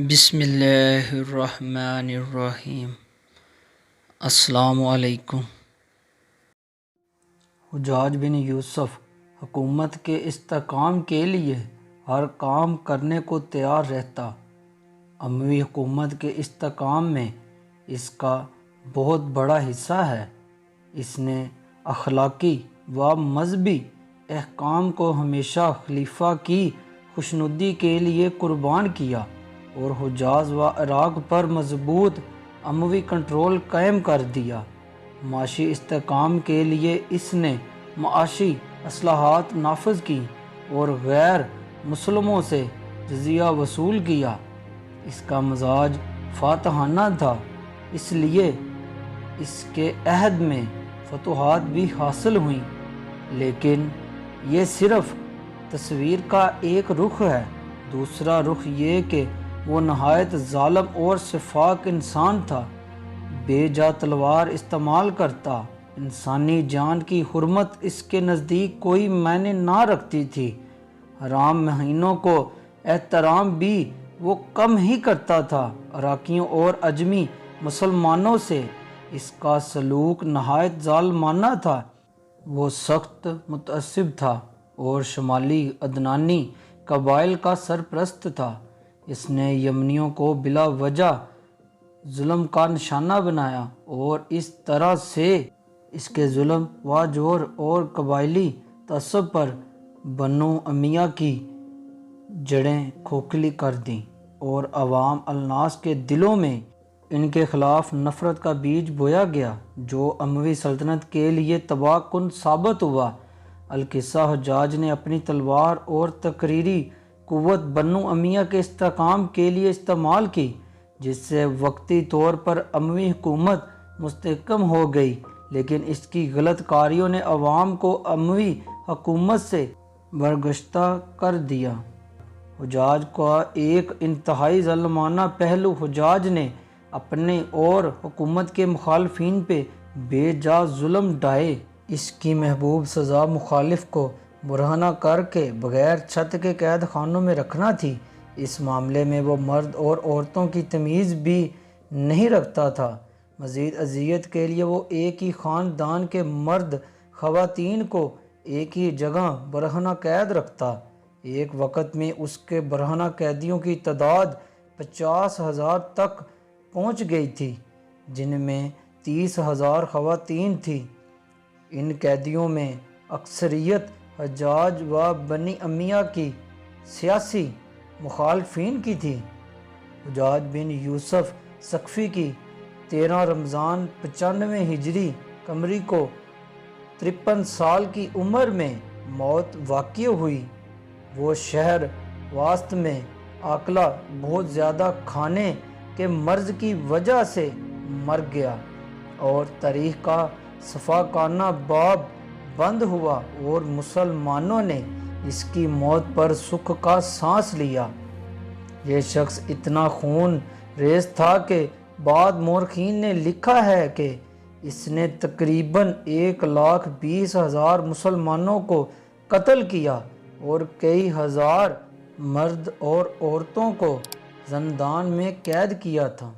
بسم اللہ الرحمن الرحیم۔ السلام علیکم۔ حجاج بن یوسف حکومت کے استحکام کے لیے ہر کام کرنے کو تیار رہتا۔ اموی حکومت کے استحکام میں اس کا بہت بڑا حصہ ہے۔ اس نے اخلاقی و مذہبی احکام کو ہمیشہ خلیفہ کی خوشنودی کے لیے قربان کیا اور حجاز و عراق پر مضبوط اموی کنٹرول قائم کر دیا۔ معاشی استحکام کے لیے اس نے معاشی اصلاحات نافذ کی اور غیر مسلموں سے جزیہ وصول کیا۔ اس کا مزاج فاتحانہ تھا، اس لیے اس کے عہد میں فتوحات بھی حاصل ہوئیں، لیکن یہ صرف تصویر کا ایک رخ ہے۔ دوسرا رخ یہ کہ وہ نہایت ظالم اور شفاق انسان تھا، بے جا تلوار استعمال کرتا۔ انسانی جان کی حرمت اس کے نزدیک کوئی معنی نہ رکھتی تھی۔ حرام مہینوں کو احترام بھی وہ کم ہی کرتا تھا۔ عراقیوں اور اجمی مسلمانوں سے اس کا سلوک نہایت ظالمانہ تھا۔ وہ سخت متعصب تھا اور شمالی عدنانی قبائل کا سرپرست تھا۔ اس نے یمنیوں کو بلا وجہ ظلم کا نشانہ بنایا اور اس طرح سے اس کے ظلم و جور اور قبائلی تعصب پر بنو امیہ کی جڑیں کھوکھلی کر دیں اور عوام الناس کے دلوں میں ان کے خلاف نفرت کا بیج بویا گیا، جو اموی سلطنت کے لیے تباہ کن ثابت ہوا۔ القصہ حجاج نے اپنی تلوار اور تقریری قوت بنو امیہ کے استحکام کے لیے استعمال کی، جس سے وقتی طور پر اموی حکومت مستحکم ہو گئی، لیکن اس کی غلط کاریوں نے عوام کو اموی حکومت سے برگشتہ کر دیا۔ حجاج کا ایک انتہائی ظالمانہ پہلو حجاج نے اپنے اور حکومت کے مخالفین پہ بے جا ظلم ڈھائے۔ اس کی محبوب سزا مخالف کو برہنہ کر کے بغیر چھت کے قید خانوں میں رکھنا تھی۔ اس معاملے میں وہ مرد اور عورتوں کی تمیز بھی نہیں رکھتا تھا۔ مزید اذیت کے لیے وہ ایک ہی خاندان کے مرد خواتین کو ایک ہی جگہ برہنہ قید رکھتا۔ ایک وقت میں اس کے برہنہ قیدیوں کی تعداد 50,000 تک پہنچ گئی تھی، جن میں 30,000 خواتین تھیں۔ ان قیدیوں میں اکثریت حجاج و بنی امیہ کی سیاسی مخالفین کی تھی۔ حجاج بن یوسف ثقفی کی 13 رمضان 95 ہجری قمری کو 53 سال کی عمر میں موت واقع ہوئی۔ وہ شہر واسط میں آکلہ بہت زیادہ کھانے کے مرض کی وجہ سے مر گیا اور تاریخ کا شفاقانہ باب بند ہوا اور مسلمانوں نے اس کی موت پر سکھ کا سانس لیا۔ یہ شخص اتنا خون ریز تھا کہ بعض مورخین نے لکھا ہے کہ اس نے تقریباً 1,20,000 مسلمانوں کو قتل کیا اور کئی ہزار مرد اور عورتوں کو زندان میں قید کیا تھا۔